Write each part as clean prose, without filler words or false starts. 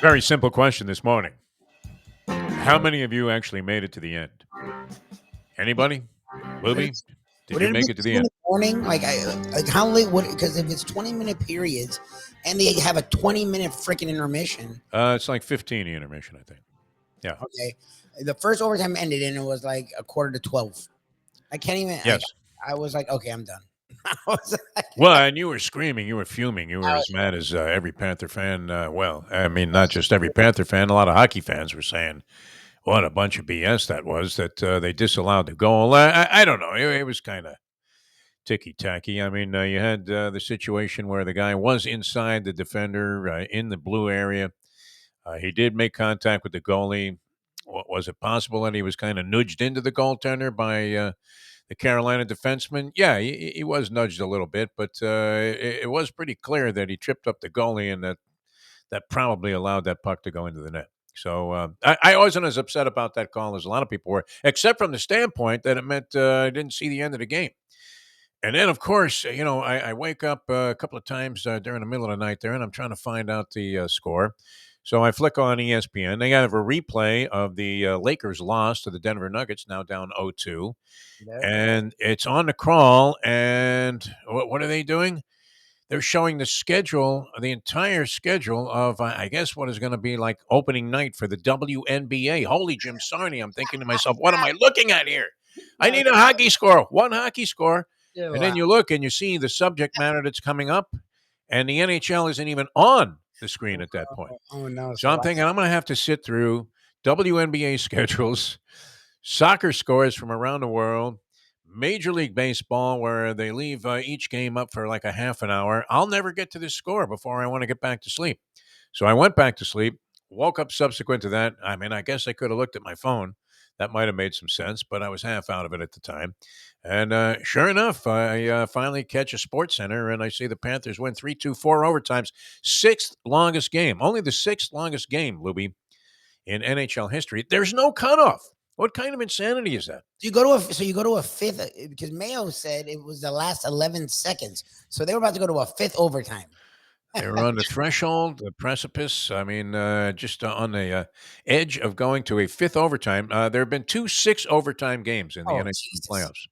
Very simple question this morning. How many of you actually made it to the end? Anybody? Would it, Lubie, did would you it have make been it to the two in end? the morning? Like how late would it? Because if it's 20-minute periods and they have a 20-minute freaking intermission, It's like 15 intermission, I think. Yeah. okay, the first overtime ended and it was like a quarter to 12. I can't even. Yes. I was like, okay, I'm done. I was like, Well, and you were screaming, you were fuming, you were I as mad as every Panther fan. Well, I mean, not just every Panther fan. A lot of hockey fans were saying what a bunch of BS that was that they disallowed the goal. I don't know. It was kind of ticky tacky. I mean, you had the situation where the guy was inside the defender in the blue area. He did make contact with the goalie. Was it possible that he was kind of nudged into the goaltender by the Carolina defenseman? Yeah, he was nudged a little bit, but it was pretty clear that he tripped up the goalie and that probably allowed that puck to go into the net. So I wasn't as upset about that call as a lot of people were, except from the standpoint that it meant I didn't see the end of the game. And then, of course, I wake up a couple of times during the middle of the night there, and I'm trying to find out the score. So I flick on ESPN. They have a replay of the Lakers loss to the Denver Nuggets, now down 0-2. yeah. And it's on the crawl. And what are they doing? They're showing the schedule, the entire schedule of, I guess, what is going to be like opening night for the WNBA. Holy Jim Sarney. I'm thinking to myself, what am I looking at here? I need a hockey score, one hockey score. And then you look and you see the subject matter that's coming up, and the NHL isn't even on the screen at that point. Oh no! So So I'm thinking I'm going to have to sit through WNBA schedules, soccer scores from around the world, Major League Baseball, where they leave each game up for like a half an hour. I'll never get to this score before I want to get back to sleep. So I went back to sleep, woke up subsequent to that. I mean, I guess I could have looked at my phone. That might have made some sense, but I was half out of it at the time. And sure enough, I finally catch a Sports Center and I see the Panthers win 3-2, 4 overtimes, sixth longest game. Only the sixth longest game, Luby, in NHL history. There's no cutoff. What kind of insanity is that? you go to a fifth because Mayo said it was the last 11 seconds, so they were about to go to a fifth overtime. They were on the threshold, the precipice. I mean, just on the edge of going to a fifth overtime. There have been two six overtime games in the Oh NHL Jesus! playoffs.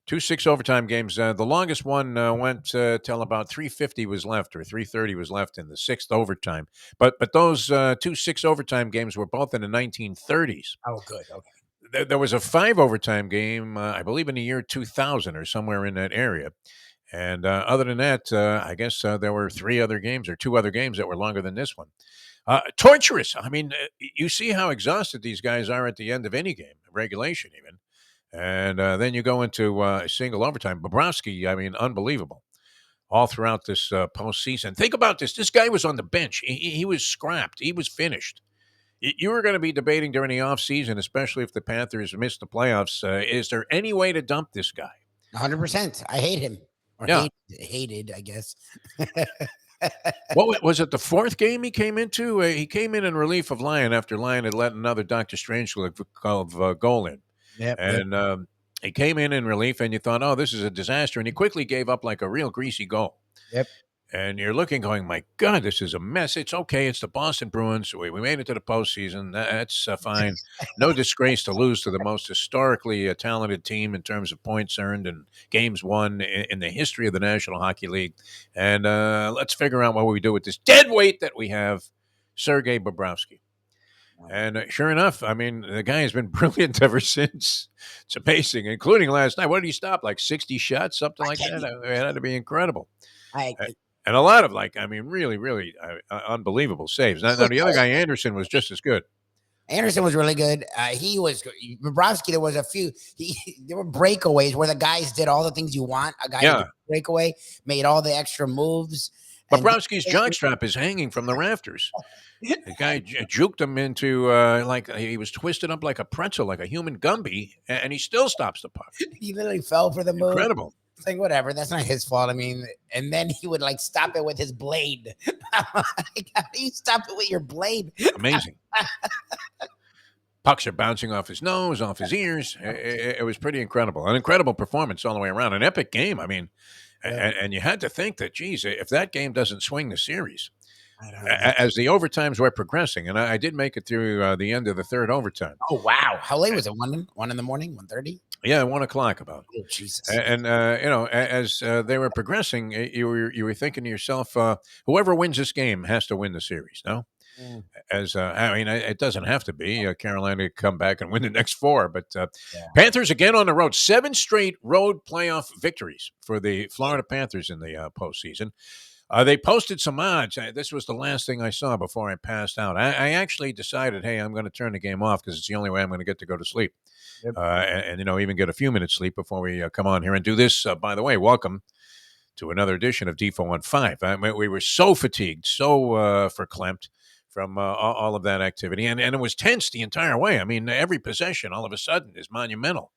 Two six overtime games. The longest one went till about 3:50 was left or 3:30 was left in the sixth overtime. But those two six overtime games were both in the 1930s. Oh good. Okay. There was a five overtime game, I believe, in the year 2000 or somewhere in that area. And other than that, I guess there were three other games or two other games that were longer than this one. Torturous. I mean, you see how exhausted these guys are at the end of any game, regulation even. And then you go into a single overtime. Bobrovsky, I mean, unbelievable all throughout this postseason. Think about this. This guy was on the bench. He was scrapped. He was finished. You were going to be debating during the offseason, especially if the Panthers missed the playoffs. Is there any way to dump this guy? 100%. I hate him or Yeah. hated, I guess. What was it? The fourth game he came into? He came in relief of Lyon after Lyon had let another Doctor Strangelove goal in, Yep. and he came in relief, and you thought, "Oh, this is a disaster," and he quickly gave up like a real greasy goal. Yep. And you're looking, going, "My God, this is a mess." It's okay. It's the Boston Bruins. We made it to the postseason. That's fine. No disgrace to lose to the most historically talented team in terms of points earned and games won in the history of the National Hockey League. And let's figure out what we do with this dead weight that we have, Sergei Bobrovsky. And sure enough, I mean, the guy has been brilliant ever since. It's amazing, including last night. What did he stop? Like 60 shots, something like that? It had to be incredible. I And a lot of really, really unbelievable saves. Now, the other guy, Anderson, was just as good. Anderson was really good. He was Bobrovsky. There was a few. There were breakaways where the guys did all the things you want. A guy to do breakaway made all the extra moves. Bobrovsky's jockstrap is hanging from the rafters. The guy juked him into like he was twisted up like a pretzel, like a human Gumby, and he still stops the puck. He literally fell for the move. Incredible. It's like, whatever, that's not his fault. I mean, and then he would like stop it with his blade. How do you stop it with your blade? Amazing. Pucks are bouncing off his nose, off his ears. It was pretty incredible. An incredible performance all the way around. An epic game. I mean, and you had to think that, geez, if that game doesn't swing the series, as the overtimes were progressing, and I did make it through the end of the third overtime. Oh wow! How late was it? One in the morning? 1:30? Yeah, 1 o'clock about. Oh Jesus! And as they were progressing, you were thinking to yourself, whoever wins this game has to win the series. No, Mm, as I mean, it doesn't have to be Carolina to come back and win the next four, but yeah. Panthers again on the road, 7 straight road playoff victories for the Florida Panthers in the postseason. They posted some odds. This was the last thing I saw before I passed out. I actually decided, hey, I'm going to turn the game off because it's the only way I'm going to get to go to sleep. Yep. And even get a few minutes sleep before we come on here and do this. By the way, welcome to another edition of Defo on 5. I mean, we were so fatigued, so verklempt from all of that activity. And it was tense the entire way. I mean, every possession all of a sudden is monumental.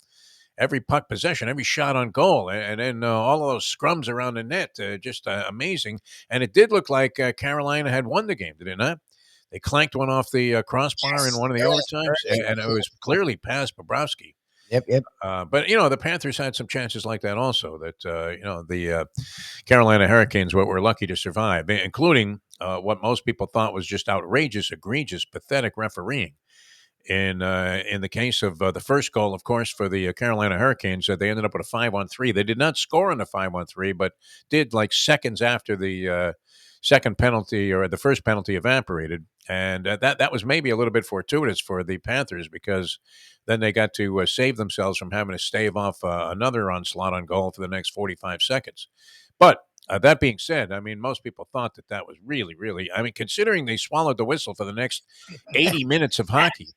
Every puck possession, every shot on goal, and then all of those scrums around the net, just amazing. And it did look like Carolina had won the game, did it not? They clanked one off the crossbar in Yes. one of the overtimes, and it was clearly past Bobrovsky. Yep. Yep. But the Panthers had some chances like that also. That the Carolina Hurricanes were lucky to survive, including what most people thought was just outrageous, egregious, pathetic refereeing. In the case of the first goal, of course, for the Carolina Hurricanes, they ended up with a 5-on-3. They did not score on the 5-on-3, but did like seconds after the second penalty or the first penalty evaporated, and that was maybe a little bit fortuitous for the Panthers because then they got to save themselves from having to stave off another onslaught on goal for the next 45 seconds. But that being said, I mean, most people thought that was really, really. I mean, considering they swallowed the whistle for the next 80 minutes of hockey,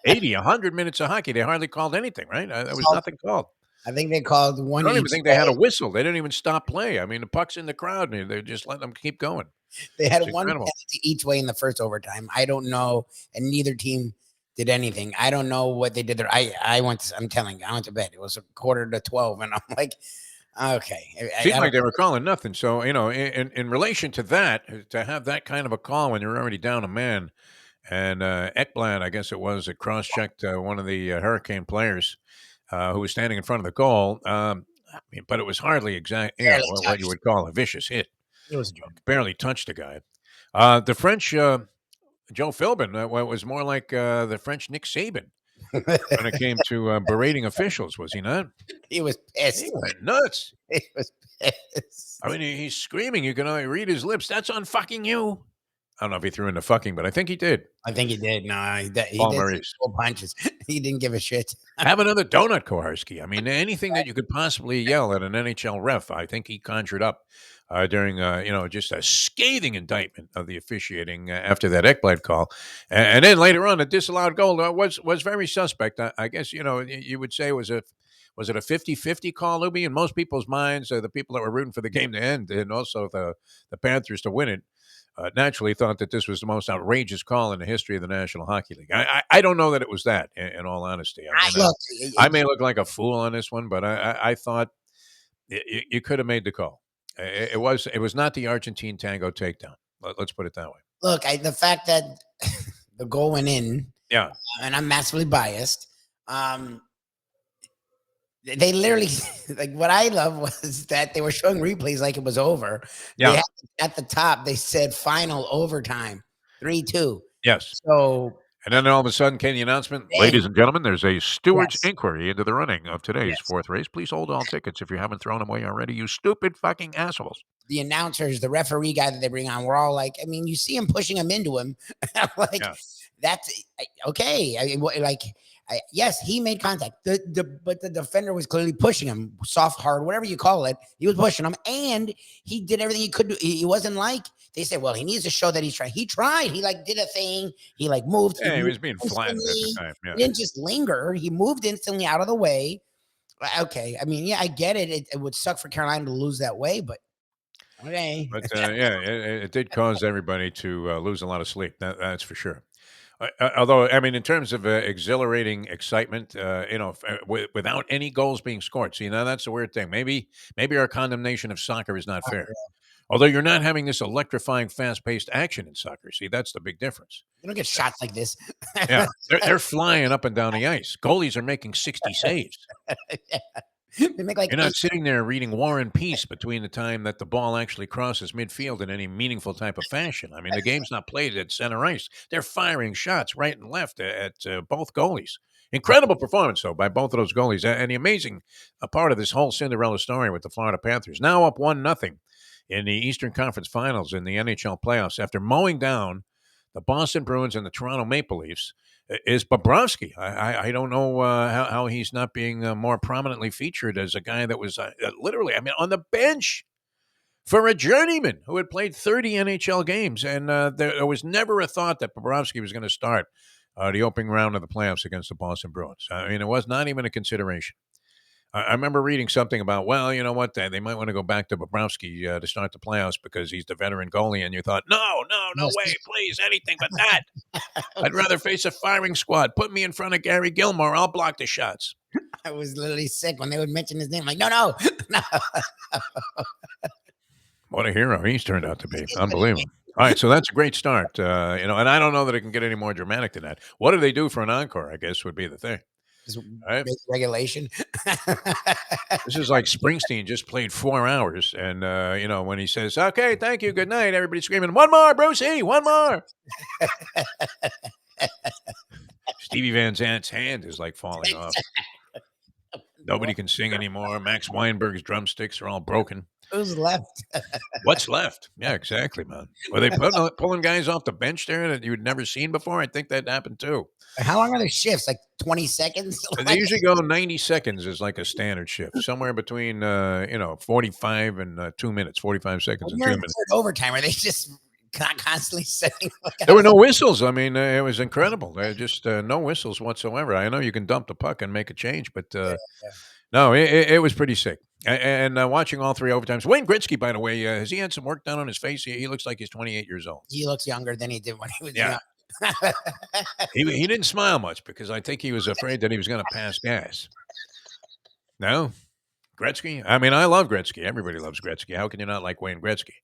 100 minutes of hockey, they hardly called anything, right? There was nothing called. I think they called I one don't even each think they had a way. whistle. They didn't even stop play. I mean, the puck's in the crowd, and they just let them keep going. They had It's one incredible. penalty each way in the first overtime. I don't know, and neither team did anything. I don't know what they did there. I went. I'm telling you, I went to bed. It was a quarter to 12, and I'm like, okay. I Seemed don't like they were calling nothing. So, in relation to that, to have that kind of a call when you're already down a man, and Ekblad, I guess it was, that cross-checked one of the Hurricane players who was standing in front of the goal. I mean, but it was hardly exact, barely what you touched. would call a vicious hit. It was a joke. Barely touched the guy. The French Joe Philbin was more like the French Nick Saban when it came to berating officials, was he not? He was He pissed. went nuts. He was pissed. I mean, he's screaming. You can only read his lips. That's on fucking you. I don't know if he threw in the fucking, but I think he did. I think he did. No, he Paul did some Maurice. full punches. He didn't give a shit. Have another donut, Koharski. I mean, anything that you could possibly yell at an NHL ref, I think he conjured up during, just a scathing indictment of the officiating after that Ekblad call. And then later on, a disallowed goal was very suspect. I guess, you would say was it a 50-50 call, Lubie? In most people's minds, the people that were rooting for the game to end and also the Panthers to win it, naturally thought that this was the most outrageous call in the history of the National Hockey League. I don't know that it was that, in all honesty. Look, I may look like a fool on this one, but I thought you could have made the call. It was not the Argentine tango takedown. Let's put it that way. look. The fact that the goal went in, Yeah. and I'm massively biased. They literally like what I love was that they were showing replays like it was over. They Yeah. had, at the top they said final overtime 3-2. Yes. So And then all of a sudden came the announcement, then ladies and gentlemen, there's a steward's yes, inquiry into the running of today's yes. fourth race. Please hold all tickets if you haven't thrown them away already, you stupid fucking assholes. The announcers, the referee guy that they bring on, we're all like, I mean, you see him pushing him into him. Like Yeah. that's okay. Yes, he made contact. But the defender was clearly pushing him, soft, hard, whatever you call it. He was pushing him, and he did everything he could do. He wasn't like they said. Well, he needs to show that he's trying. He tried. He did a thing. He moved. Yeah, he was moved being flattened at the time. He Yeah. didn't just linger. He moved instantly out of the way. Okay, I mean, yeah, I get it. It would suck for Carolina to lose that way, but okay. But yeah, it did cause everybody to lose a lot of sleep. That's for sure. Although, I mean, in terms of exhilarating excitement, without any goals being scored. See, now that's the weird thing. Maybe our condemnation of soccer is not fair. Although you're not having this electrifying, fast-paced action in soccer. See, that's the big difference. You don't get shots like this. Yeah, they're flying up and down the ice. Goalies are making 60 saves. They make like You're not 8. sitting there reading War and Peace between the time that the ball actually crosses midfield in any meaningful type of fashion. I mean, the game's not played at center ice. They're firing shots right and left at both goalies. Incredible performance, though, by both of those goalies. And the amazing part of this whole Cinderella story with the Florida Panthers, now up 1-0 in the Eastern Conference Finals in the NHL playoffs after mowing down the Boston Bruins and the Toronto Maple Leafs is Bobrovsky. I don't know how he's not being more prominently featured as a guy that was literally, I mean, on the bench for a journeyman who had played 30 NHL games. And there was never a thought that Bobrovsky was going to start the opening round of the playoffs against the Boston Bruins. I mean, it was not even a consideration. I remember reading something about, well, you know what, they might want to go back to Bobrovsky to start the playoffs because he's the veteran goalie. And you thought, no way, please, anything but that. I'd rather face a firing squad. Put me in front of Gary Gilmore. I'll block the shots. I was literally sick when they would mention his name. Like, no. What a hero he's turned out to be. Unbelievable. All right, so that's a great start. And I don't know that it can get any more dramatic than that. What do they do for an encore, I guess, would be the thing. Just All right. make regulation. This is like Springsteen just played 4 hours. And, when he says, okay, thank you, good night, everybody's screaming, one more, Brucey, one more. Stevie Van Zant's hand is like falling off. Nobody can sing anymore. Max Weinberg's drumsticks are all broken. Who's left? What's left? Yeah, exactly, man. Were they pulling guys off the bench there that you'd never seen before? I think that happened too. How long are their shifts? Like 20 seconds? They usually go 90 seconds is like a standard shift, somewhere between 45 and 2 minutes, 45 seconds and 2 minutes. Overtime, are they just constantly setting? There were no whistles. I mean, it was incredible. Just no whistles whatsoever. I know you can dump the puck and make a change, but no, it was pretty sick. And watching all 3 overtimes. Wayne Gretzky, by the way, has he had some work done on his face? He looks like he's 28 years old. He looks younger than he did when he was young. He didn't smile much because I think he was afraid that he was going to pass gas. No? Gretzky? I mean, I love Gretzky. Everybody loves Gretzky. How can you not like Wayne Gretzky?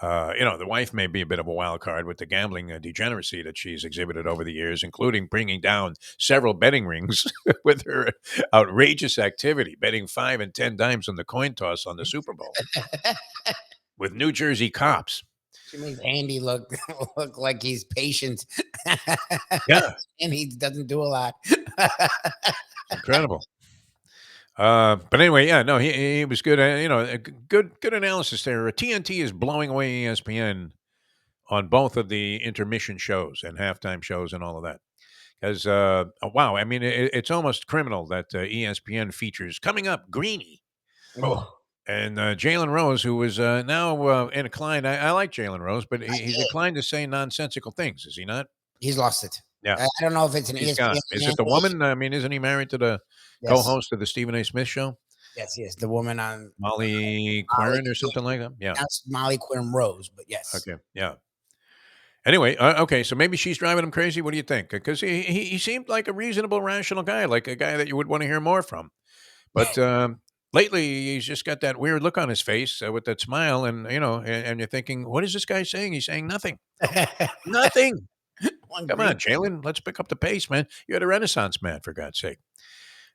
The wife may be a bit of a wild card with the gambling degeneracy that she's exhibited over the years, including bringing down several betting rings with her outrageous activity, betting 5 and 10 dimes on the coin toss on the Super Bowl with New Jersey cops. She makes Andy look like he's patient. Yeah. And he doesn't do a lot. Incredible. But anyway, yeah, no, he was good. Good analysis there. TNT is blowing away ESPN on both of the intermission shows and halftime shows and all of that. Because wow, I mean, it's almost criminal that ESPN features coming up Greeny and Jalen Rose, who is now inclined. I like Jalen Rose, but he's inclined to say nonsensical things. Is he not? He's lost it. Yeah, I don't know if it's an ESPN. Is it the woman? I mean, isn't he married to the co-host of the Stephen A. Smith show? Yes, yes, the woman on Molly Quirn or something like that. Yeah, that's Molly Quirn Rose, but yes. Okay, yeah. Anyway, okay, so maybe she's driving him crazy. What do you think? Because he seemed like a reasonable, rational guy, like a guy that you would want to hear more from. But lately, he's just got that weird look on his face with that smile, and and you're thinking, what is this guy saying? He's saying nothing, nothing. Come on, Jalen, let's pick up the pace, man. You're the Renaissance man, for God's sake.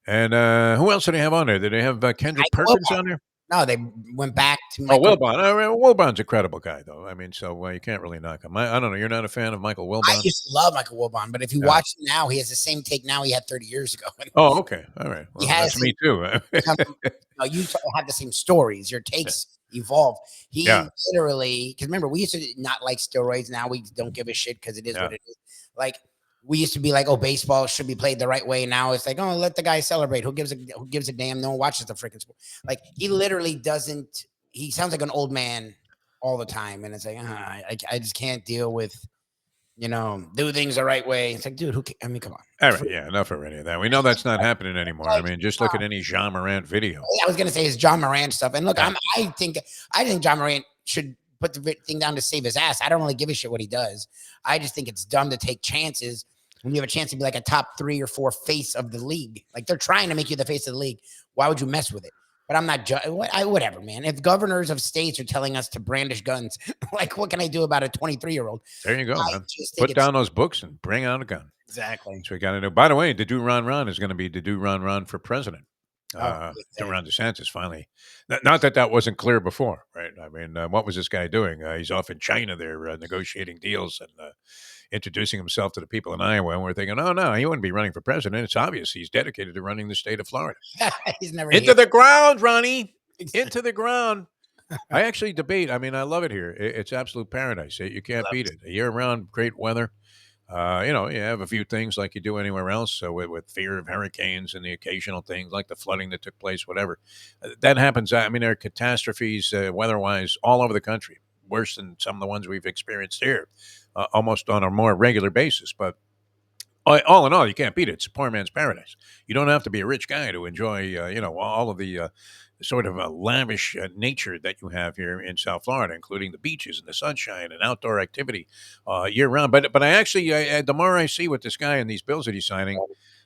And who else did they have on there? Did they have Kendrick Perkins on there? No, they went back to Wilbon. Wilbon's a credible guy, though. I mean, so you can't really knock him. I don't know. You're not a fan of Michael Wilbon? I used to love Michael Wilbon, but if you watch him now, he has the same take now he had 30 years ago. Oh, okay. All right. Well, that's me, too. You have the same stories. Your takes evolve. He literally, because remember, we used to not like steroids. Now we don't give a shit because it is what it is. Like, we used to be like, oh, baseball should be played the right way. Now it's like, oh, let the guy celebrate. Who gives a damn? No one watches the freaking sport. Like, he literally doesn't. He sounds like an old man all the time, and it's like, I just can't deal with, do things the right way. It's like, dude, come on. All right, yeah, enough of any of that. We know that's not happening anymore. I mean, just look at any John Morant video. I was gonna say it's John Morant stuff, and look, I think John Morant should put the thing down to save his ass. I don't really give a shit what he does. I just think it's dumb to take chances when you have a chance to be like a top 3 or 4 face of the league. Like, they're trying to make you the face of the league. Why would you mess with it? But I'm not whatever, man. If governors of states are telling us to brandish guns, like, what can I do about a 23-year-old? There you go, man. Put down those books and bring out a gun. Exactly. That's what we got to do. By the way, Ron Ron is going to be Ron Ron for president. Oh, Ron DeSantis finally. Not that that wasn't clear before, right? I mean, what was this guy doing? He's off in China there negotiating deals and introducing himself to the people in Iowa. And we're thinking, oh, no, he wouldn't be running for president. It's obvious he's dedicated to running the state of Florida. he's never Into here. the ground, Ronnie. Into the ground. I actually debate. I mean, I love it here. It's absolute paradise. You can't beat it. Year round, great weather. You have a few things like you do anywhere else. So with fear of hurricanes and the occasional things like the flooding that took place, whatever, that happens. I mean, there are catastrophes weather-wise all over the country, worse than some of the ones we've experienced here, almost on a more regular basis. But all in all, you can't beat it. It's a poor man's paradise. You don't have to be a rich guy to enjoy, all of the sort of lavish nature that you have here in South Florida, including the beaches and the sunshine and outdoor activity year round. But I actually, the more I see with this guy and these bills that he's signing,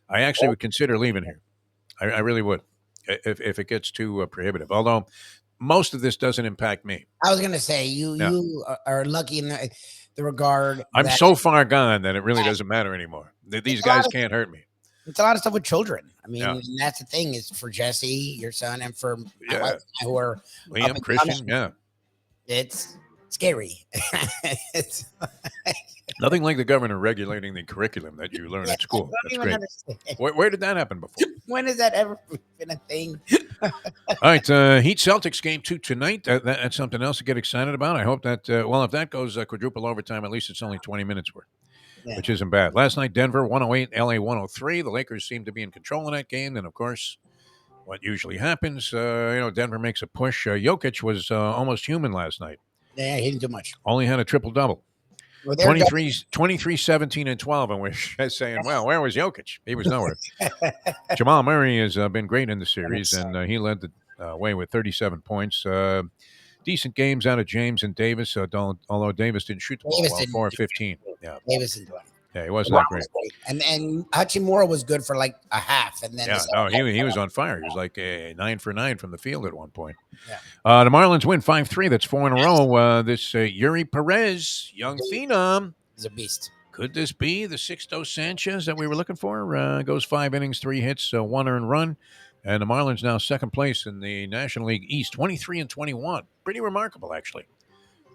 I actually would consider leaving here. I really would, if it gets too prohibitive. Although most of this doesn't impact me. I was gonna say you Yeah. you are lucky in the regard I'm that so far gone that it really doesn't matter anymore. These it's a lot guys of can't hurt me. it's a lot of stuff with children. I mean, Yeah. and that's the thing is for Jesse, your son, and for my Yeah. wife, who are up Liam, and Christian, coming. yeah. It's scary. It's, Nothing like the governor regulating the curriculum that you learn yeah, at school. I don't That's even great. understand. Where did that happen before? When has that ever been a thing? All right, Heat Celtics game 2 tonight. That's something else to get excited about. I hope that, if that goes quadruple overtime, at least it's only 20 minutes worth, Yeah. which isn't bad. Last night, Denver 108, LA 103. The Lakers seem to be in control of that game. And of course, what usually happens, Denver makes a push. Jokic was almost human last night. Yeah, he didn't do much. Only had a triple double. Well, they're 23, 17, and 12. And we're saying, well, where was Jokic? He was nowhere. Jamal Murray has been great in the series, and he led the way with 37 points. Decent games out of James and Davis, although Davis didn't shoot the ball Davis well, didn't 4 do 15. Yeah, Davis didn't do it. yeah, he wasn't that great. And Hachimura was good for like a half, and then Yeah, no, he was on fire. He was like 9 for 9 from the field at one point. Yeah. The Marlins win 5-3. That's 4 in a row. This Yuri Perez, young phenom. He's a beast. Could this be the Sixto Sanchez that we were looking for? Goes 5 innings, 3 hits, 1 earned run. And the Marlins now second place in the National League East, 23 and 21. Pretty remarkable, actually.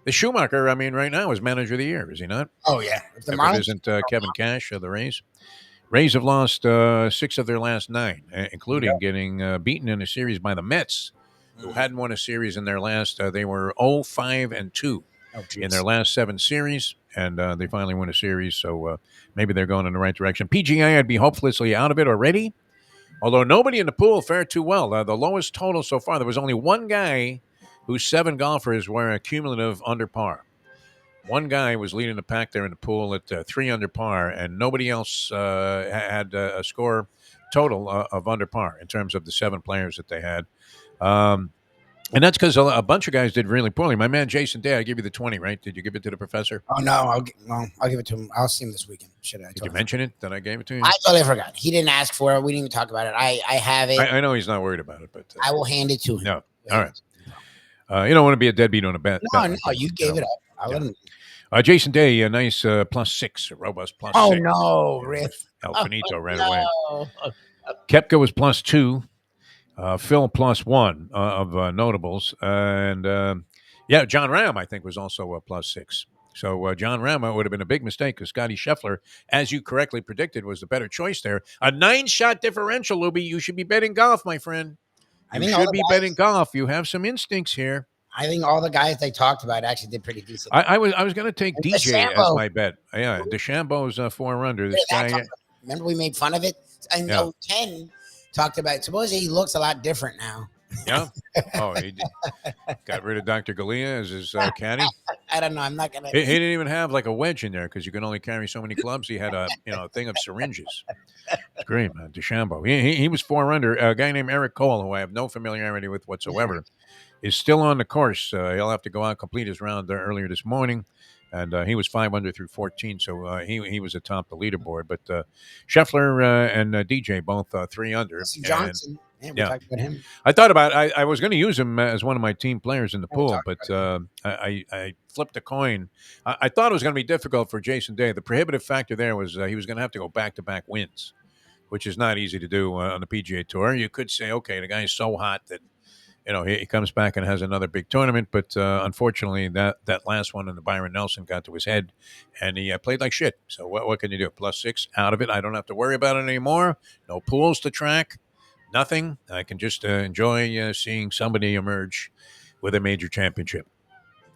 The Schumacher, I mean, right now is manager of the year, is he not? Oh yeah, If it isn't Kevin Cash of the Rays. Rays have lost 6 of their last 9, including getting beaten in a series by the Mets, who hadn't won a series in their last. They were 0-5-2 in their last 7 series, and they finally won a series. So maybe they're going in the right direction. PGA, I'd be hopelessly out of it already. Although nobody in the pool fared too well. The lowest total so far, there was only one guy whose 7 golfers were a cumulative under par. One guy was leading the pack there in the pool at 3 under par, and nobody else had a score total of under par in terms of the 7 players that they had. And that's because a bunch of guys did really poorly. My man Jason Day, I gave you the 20, right? Did you give it to the professor? Oh no, I'll give it to him. I'll see him this weekend. Should I? Did you mention it that I gave it to you? I totally forgot. He didn't ask for it. We didn't even talk about it. I have it. I know he's not worried about it, but I will hand it to him. no. All right. You don't want to be a deadbeat on a bet. No, you gave it up. I'll let him. Jason Day, a nice +6, a robust +6. Oh no, Riff. El Finito ran away. No. Kepka was +2. Phil +1 of notables. And John Ram, I think, was also a +6. So John Ram would have been a big mistake because Scotty Scheffler, as you correctly predicted, was the better choice there. A 9-shot differential, Lubie. You should be betting golf, my friend. You should be betting golf. You have some instincts here. I think all the guys they talked about actually did pretty decent. I was going to take and DJ as my bet. Yeah, DeChambeau's 4 under. This guy. Remember we made fun of it? And 10 talked about it. Supposedly he looks a lot different now. Yeah. Oh, he got rid of Dr. Galea as his caddy. I don't know. I'm not gonna. He didn't even have like a wedge in there because you can only carry so many clubs. He had a thing of syringes. It's great, man. DeChambeau. He was 4 under. A guy named Eric Cole, who I have no familiarity with whatsoever, is still on the course. He'll have to go out, complete his round there earlier this morning. And he was 5 under through 14, so he was atop the leaderboard. But Scheffler and DJ both 3 under. Johnson. We talked about him. I thought about I was going to use him as one of my team players in the pool, but I flipped a coin. I thought it was going to be difficult for Jason Day. The prohibitive factor there was he was going to have to go back-to-back wins which is not easy to do on the PGA Tour. You could say, okay, the guy's so hot that he comes back and has another big tournament. But unfortunately, that last one in the Byron Nelson got to his head, and he played like shit. So what can you do? +6 out of it. I don't have to worry about it anymore. No pools to track. Nothing. I can just enjoy seeing somebody emerge with a major championship.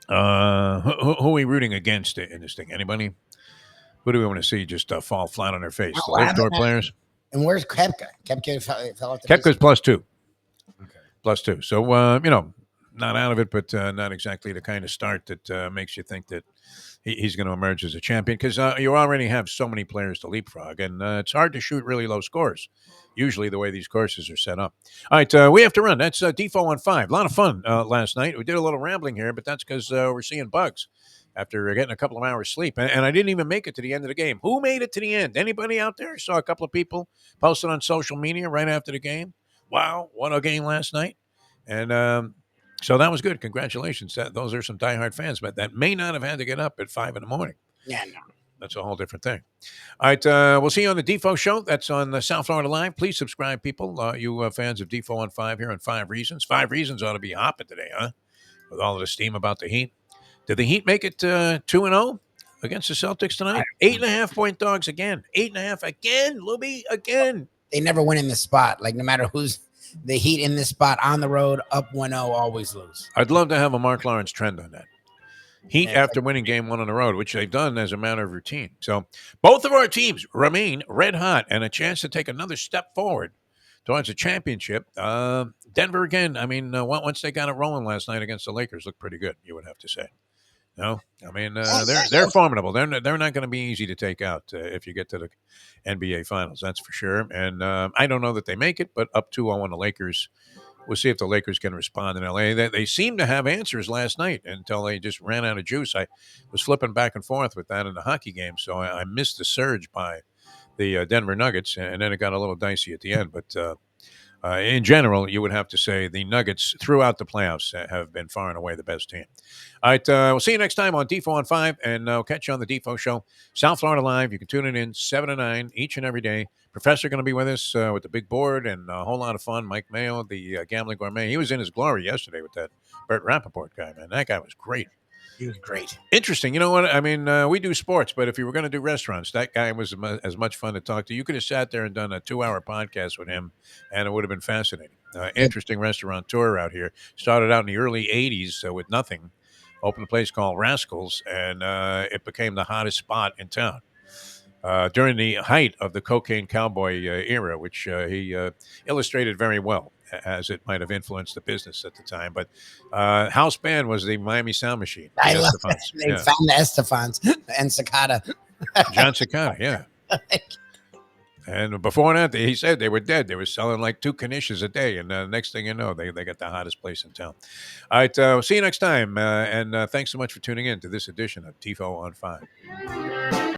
Who are we rooting against in this thing? Anybody? Who do we want to see just fall flat on their face? The What Live Tour happened? players? And where's Kepka? Kepka fell off the Kepka's +2. Okay. +2. So, not out of it, but not exactly the kind of start that makes you think that he's going to emerge as a champion because you already have so many players to leapfrog, and it's hard to shoot really low scores, usually the way these courses are set up. All right, we have to run. That's Defo on 5. A lot of fun last night. We did a little rambling here, but that's because we're seeing bugs after getting a couple of hours sleep. And I didn't even make it to the end of the game. Who made it to the end? Anybody out there? Saw a couple of people posted on social media right after the game. Wow, what a game last night. And so that was good. Congratulations. Those are some diehard fans, but that may not have had to get up at 5 in the morning. Yeah, no. That's a whole different thing. All right, we'll see you on the Defo Show. That's on South Florida Live. Please subscribe, people. You fans of Defo on 5 here on 5 Reasons. 5 Reasons ought to be hopping today, huh? With all of the steam about the Heat. Did the Heat make it 2-0 against the Celtics tonight? 8.5-point dogs again. 8.5 again, Lubie, again. They never win in the spot. Like, no matter who's the Heat in this spot on the road, up 1-0, always lose. I'd love to have a Mark Lawrence trend on that. Heat after winning game 1 on the road, which they've done as a matter of routine. So both of our teams remain red hot and a chance to take another step forward towards a championship. Denver again. I mean, once they got it rolling last night against the Lakers, looked pretty good, you would have to say. No, I mean they're formidable. They're not going to be easy to take out if you get to the NBA Finals. That's for sure. And I don't know that they make it, but up 2-0 on the Lakers. We'll see if the Lakers can respond in LA. They seemed to have answers last night until they just ran out of juice. I was flipping back and forth with that in the hockey game, so I missed the surge by the Denver Nuggets, and then it got a little dicey at the end. But in general, you would have to say the Nuggets throughout the playoffs have been far and away the best team. All right, we'll see you next time on Defo on 5, and I'll catch you on the Defo Show. South Florida Live, you can tune it in 7 to 9 each and every day. Professor going to be with us with the big board and a whole lot of fun. Mike Mayo, the gambling gourmet. He was in his glory yesterday with that Burt Rappaport guy, man. That guy was great. He was great. Interesting. You know what? I mean, we do sports, but if you were going to do restaurants, that guy was as much fun to talk to. You could have sat there and done a 2-hour podcast with him, and it would have been fascinating. Interesting restaurateur out here. Started out in the early 80s with nothing. Opened a place called Rascals, and it became the hottest spot in town. During the height of the cocaine cowboy era, which he illustrated very well, as it might have influenced the business at the time. But house band was the Miami Sound Machine. I love that. They found the Estefans and Cicada. John Cicada, yeah. And before that, he said they were dead. They were selling like 2 knishes a day. And next thing you know, they got the hottest place in town. All right, see you next time. And thanks so much for tuning in to this edition of Defo on 5.